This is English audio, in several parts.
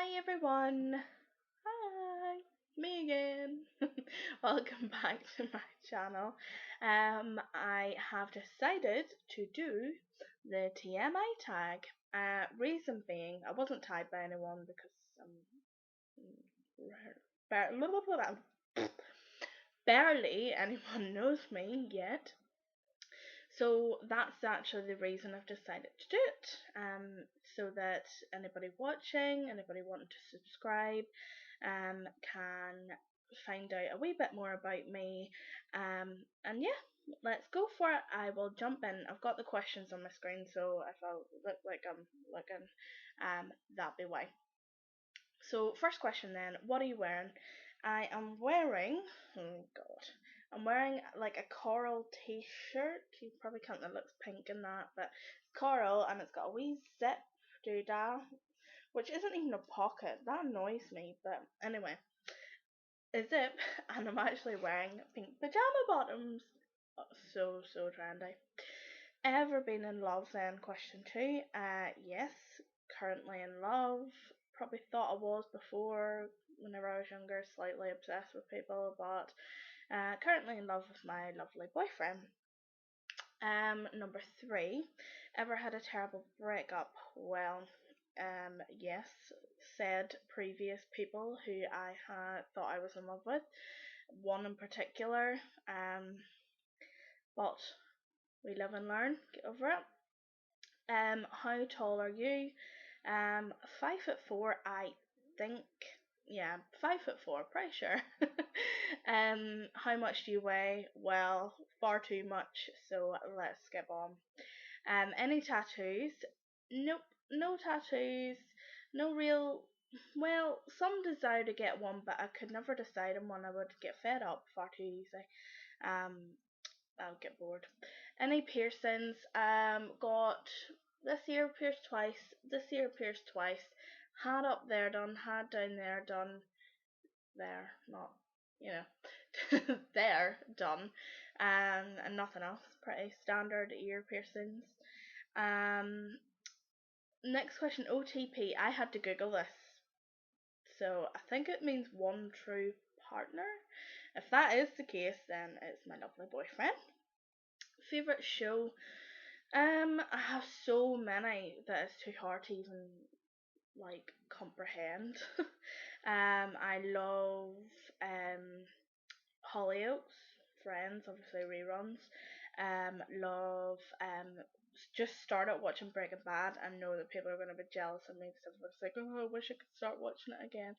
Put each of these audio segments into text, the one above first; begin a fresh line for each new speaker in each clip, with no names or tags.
Hi everyone. Hi, me again. Welcome back to my channel. I have decided to do the TMI tag. Reason being, I wasn't tagged by anyone because barely anyone knows me yet. So that's actually the reason I've decided to do it. So that anybody watching, anybody wanting to subscribe, can find out a wee bit more about me. And yeah, let's go for it. I will jump in. I've got the questions on my screen, so if I look like I'm looking, that'll be why. So first question then, what are you wearing? I am wearing, oh god, I'm wearing like a coral t-shirt. You probably can't, it looks pink in that, but it's coral and it's got a wee zip doodah, which isn't even a pocket. That annoys me, but anyway, a zip, and I'm actually wearing pink pajama bottoms. Oh, so trendy. Ever been in love then? Question two. Yes, currently in love. Probably thought I was before whenever I was younger, slightly obsessed with people, but currently in love with my lovely boyfriend. Number three. Ever had a terrible breakup? Well, yes, said previous people who I had thought I was in love with. One in particular. But we live and learn. Get over it. How tall are you? 5'4", I think. Yeah, 5'4", pretty sure. How much do you weigh? Well, far too much, so let's skip on. Any tattoos? Nope, no tattoos. No real. Well, some desire to get one, but I could never decide on one. I would get fed up far too easy. Um, I'll get bored. Any piercings? Got this year pierced twice. This year pierced twice. Had up there done. Had down there done. There, not there done. And nothing else. Pretty standard ear piercings. Um, Next question. OTP. I had to Google this, so I think it means one true partner. If that is the case, then it's my lovely boyfriend. Favorite show? I have so many that it's too hard to even like comprehend. I love Hollyoaks, Friends, obviously reruns. Love just started watching Breaking Bad and know that people are going to be jealous of me because everyone's like, oh, I wish I could start watching it again.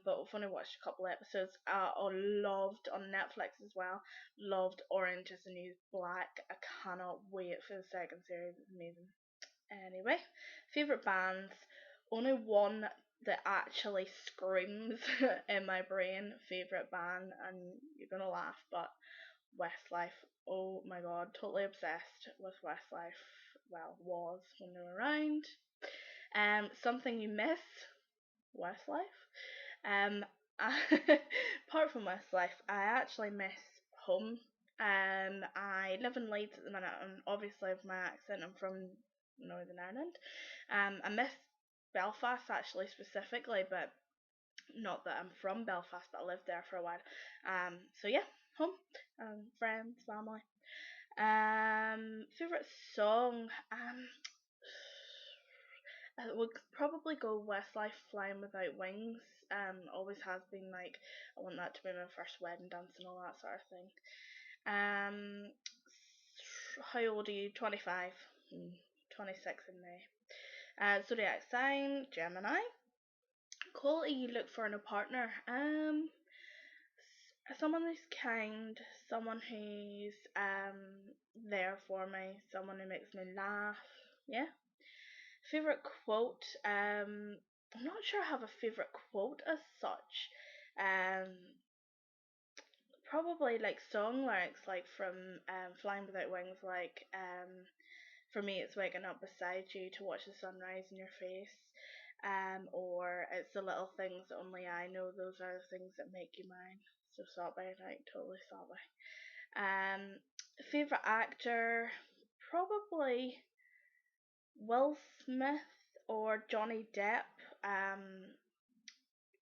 But I've only watched a couple episodes. I loved on Netflix as well. Loved Orange is the New Black. I cannot wait for the second series. It's amazing. Anyway, favorite bands. Only one that actually screams in my brain. Favorite band, and you're gonna laugh, but Westlife. Oh my god, totally obsessed with Westlife. Well, was when they were around. Something you miss, Westlife. Um, apart from Westlife, I actually miss home. I live in Leeds at the minute, and obviously with my accent, I'm from Northern Ireland. I miss Belfast actually specifically, but not that I'm from Belfast, but I lived there for a while. So yeah, home, friends, family. Favorite song. I would probably go Westlife, Flying Without Wings. Always has been like I want that to be my first wedding dance and all that sort of thing. Um, how old are you? 25. 26 in May. Zodiac sign, Gemini. Quality you look for in a partner. Someone who's kind, someone who's there for me, someone who makes me laugh. Yeah. Favorite quote. I'm not sure I have a favorite quote as such. Um, Probably like song lyrics, like from Flying Without Wings, like for me it's waking up beside you to watch the sunrise in your face. Or it's the little things that only I know, those are the things that make you mine. So Salt by Night, totally Salt by. Favorite actor, probably Will Smith. or Johnny Depp.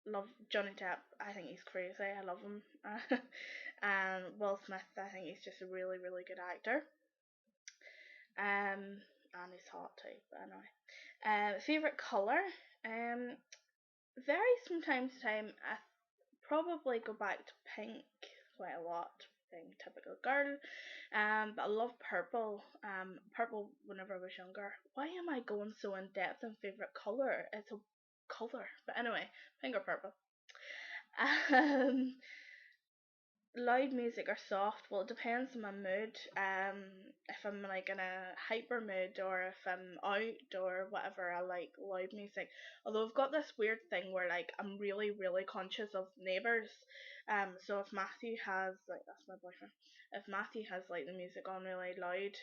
Love Johnny Depp. I think he's crazy. I love him. And Will Smith. I think he's just a really, really good actor. And he's hot too. But anyway, favorite color. Um, varies from time to time. I probably go back to pink quite a lot, being a typical girl. But I love purple. Purple whenever I was younger. Why am I going so in depth on favorite color? It's a color. But anyway, pink or purple. Um, loud music or soft? Well, it depends on my mood. If I'm like in a hyper mood or if I'm out or whatever, I like loud music. Although I've got this weird thing where like I'm really really conscious of neighbours. So if Matthew has like that's my boyfriend. If Matthew has like the music on really loud,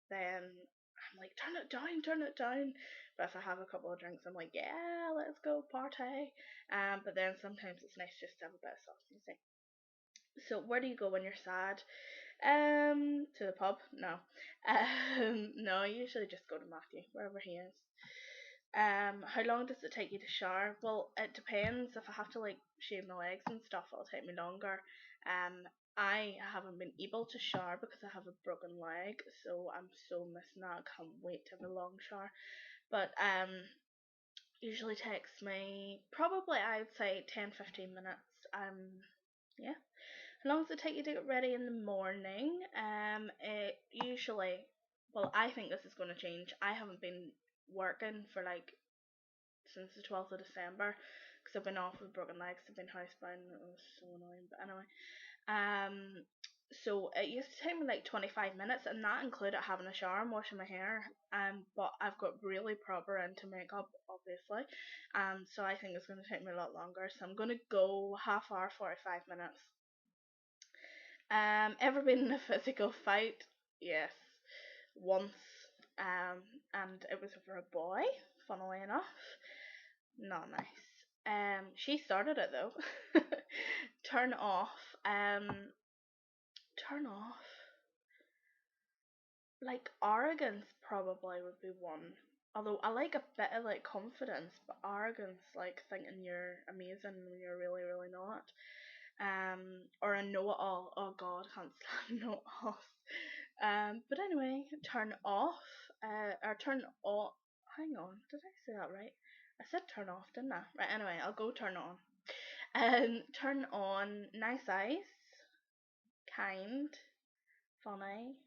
then I'm like turn it down, turn it down. But if I have a couple of drinks, I'm like yeah, let's go party. But then sometimes it's nice just to have a bit of soft music. So where do you go when you're sad? To the pub? No. No, I usually just go to Matthew, wherever he is. How long does it take you to shower? Well, it depends. If I have to like shave my legs and stuff, it'll take me longer. I haven't been able to shower because I have a broken leg, so I'm so missing that. I can't wait to have a long shower. But usually takes me probably I'd say 10-15 minutes. Yeah. How long does it take you to get ready in the morning? It usually, well, I think this is going to change. I haven't been working for like since the 12th of December because I've been off with broken legs. I've been housebound. It was so annoying. But anyway, um, so it used to take me like 25 minutes, and that included having a shower and washing my hair. But I've got really proper into makeup, obviously. So I think it's going to take me a lot longer. So I'm going to go half hour, 45 minutes. Ever been in a physical fight? Yes, once. And it was over a boy. Funnily enough, not nice. She started it though. Turn off. Turn off. Like arrogance probably would be one. Although I like a bit of like confidence, but arrogance, like thinking you're amazing when you're really, really not. Or a know-it-all. Oh God, can't stand know-it-alls. But anyway, turn off. Or turn on. Hang on, did I say that right? I said turn off, didn't I? Right. Anyway, I'll go turn on. Turn on. Nice eyes, kind, funny,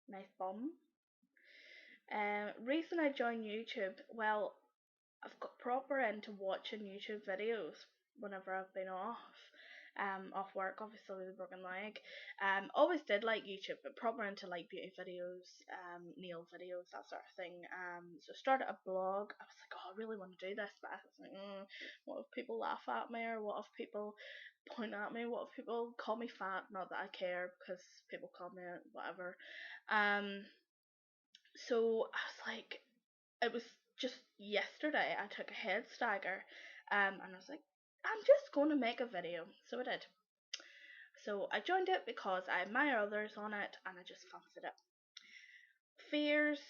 nice bum. Reason I joined YouTube. Well, I've got proper into watching YouTube videos whenever I've been off work, obviously with a broken leg. Always did like YouTube, but proper into like beauty videos, nail videos, that sort of thing. So I started a blog. I was like, oh, I really want to do this, but I was like, what if people laugh at me, or what if people point at me? What if people call me fat? Not that I care, because people call me whatever. So I was like, it was just yesterday I took a head stagger, and I was like, I'm just going to make a video. So I did. So I joined it because I admire others on it and I just fancied it. Fears,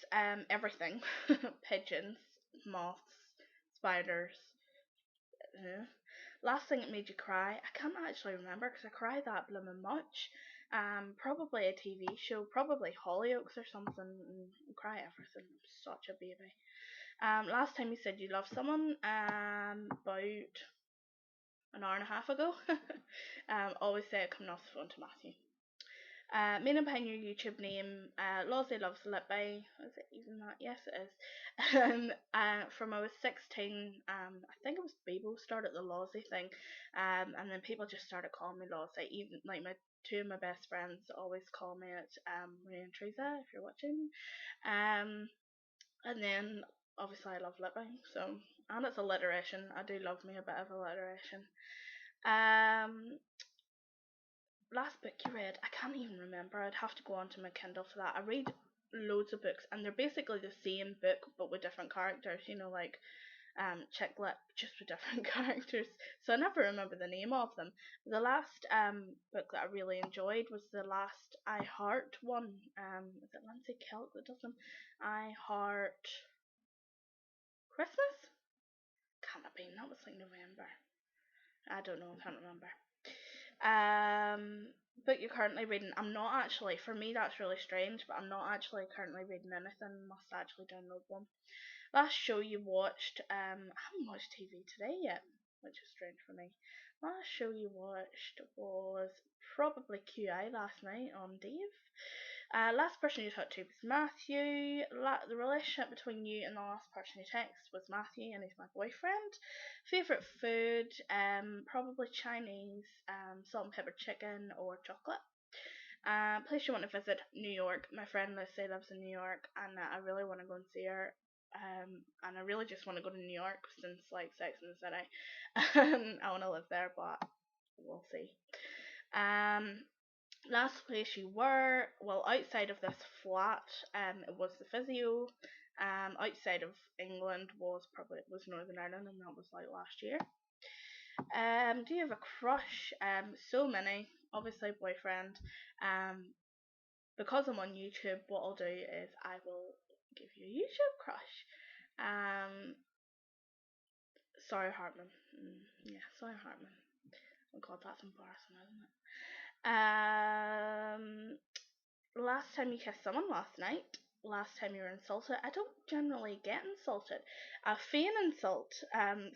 everything. Pigeons, moths, spiders. Last thing that made you cry, I can't actually remember because I cry that blooming much. Probably a TV show, probably Hollyoaks or something. I cry everything. I'm such a baby. Last time you said you loved someone, about an hour and a half ago. Always say it coming off the phone to Matthew. Meaning behind your YouTube name, Lozzie Loves Lippy. Is it even that? Yes, it is. From I was 16, I think it was Bebo started the Lozzie thing, and then people just started calling me Lozzie. Even like my two of my best friends always call me it. Maria and Teresa, if you're watching. And then obviously I love Lippy, so and it's alliteration. I do love me a bit of alliteration. Um, Last book you read, I can't even remember. I'd have to go onto my Kindle for that. I read loads of books and they're basically the same book but with different characters, you know, like Chick Lit just with different characters. So I never remember the name of them. The last book that I really enjoyed was the last I Heart one. Is it Lindsay Kelk that does them? I Heart Christmas? Can't have been. That was like November. I don't know. I can't remember. Book you're currently reading. I'm not actually. For me, that's really strange, but I'm not actually currently reading anything. Must actually download one. Last show you watched. I haven't watched TV today yet, which is strange for me. Last show you watched was probably QI last night on Dave. Last person you talked to was Matthew. The relationship between you and the last person you texted was Matthew, and he's my boyfriend. Favorite food? Probably Chinese, salt and pepper chicken or chocolate. Place you want to visit? New York. My friend Lucy lives in New York, and I really want to go and see her. And I really just want to go to New York since like Sex and the City. I want to live there, but we'll see. Last place you were, well, outside of this flat, it was the physio. Outside of England was Northern Ireland, and that was like last year. Do you have a crush? So many. Obviously, boyfriend. Because I'm on YouTube, what I'll do is I will give you a YouTube crush. Sorry Hartman. Yeah, sorry Hartman. Oh god, that's embarrassing, isn't it? Last time you kissed someone last night. Last time you were insulted. I don't generally get insulted. I feign insult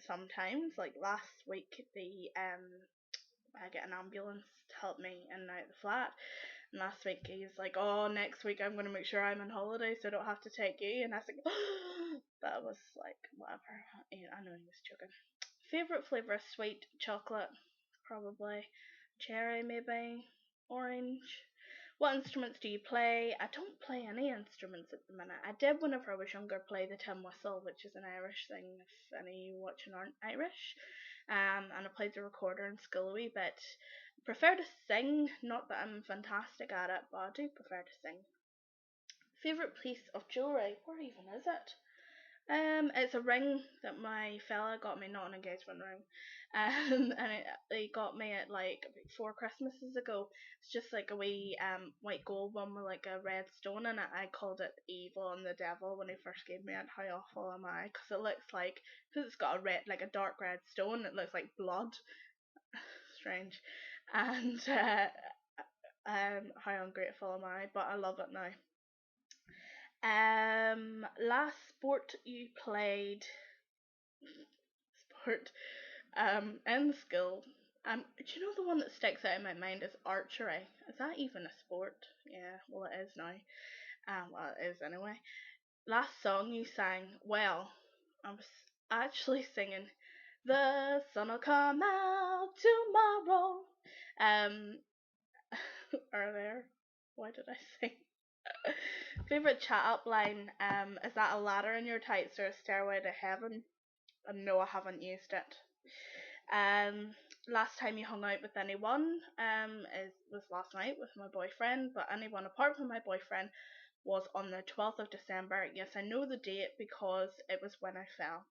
sometimes. Like last week, I get an ambulance to help me in and out of the flat. And last week he's like, "Oh, next week I'm going to make sure I'm on holiday so I don't have to take you." And I was like, that was like whatever. Yeah, I know he was joking. Favorite flavor: sweet chocolate, probably cherry, maybe orange. What instruments do you play? I don't play any instruments at the minute. I did whenever I was younger play the tin whistle, which is an Irish thing if any of you watching aren't Irish. And I played the recorder in school a wee bit. Prefer to sing, not that I'm fantastic at it, but I do prefer to sing. Favourite piece of jewellery? Where even is it? It's a ring that my fella got me, not an engagement ring. And he got me it like 4 Christmases ago. It's just like a wee white gold one with like a red stone in it. I called it evil and the devil when he first gave me it. How awful am I? Because it looks like, because it's got a red, like a dark red stone, it looks like blood. Strange. And how ungrateful am I? But I love it now. Last sport you played. Sport. In school. Do you know the one that sticks out in my mind is archery? Is that even a sport? Yeah, well it is now. Well it is anyway. Last song you sang. Well, I was actually singing "The Sun'll Come Out Tomorrow." Earlier. Why did I sing? Favorite chat up line? Is that a ladder in your tights or a stairway to heaven? No, I haven't used it. Last time you hung out with anyone was last night with my boyfriend, but anyone apart from my boyfriend was on the 12th of December. Yes, I know the date because it was when I fell.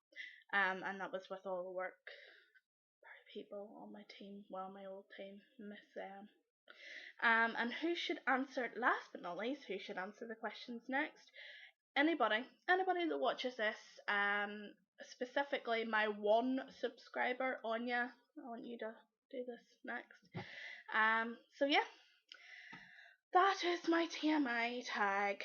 And that was with all the work people on my team, well, my old team, miss them. And who should answer, last but not least, who should answer the questions next? Anybody that watches this, specifically my one subscriber, Anya, I want you to do this next. So yeah, that is my TMI tag.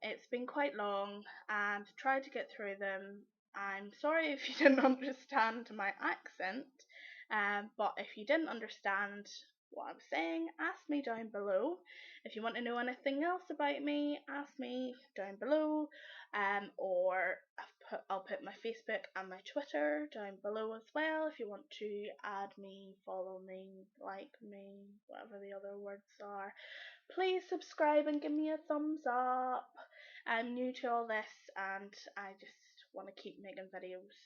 It's been quite long and tried to get through them. I'm sorry if you didn't understand my accent, but if you didn't understand what I'm saying, ask me down below. If you want to know anything else about me, ask me down below. Or I'll put my Facebook and my Twitter down below as well if you want to add me, follow me, like me, whatever the other words are. Please subscribe and give me a thumbs up. I'm new to all this and I just want to keep making videos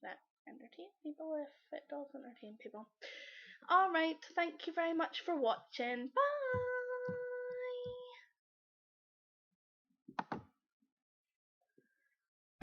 that entertain people if it does entertain people. Alright, thank you very much for watching. Bye!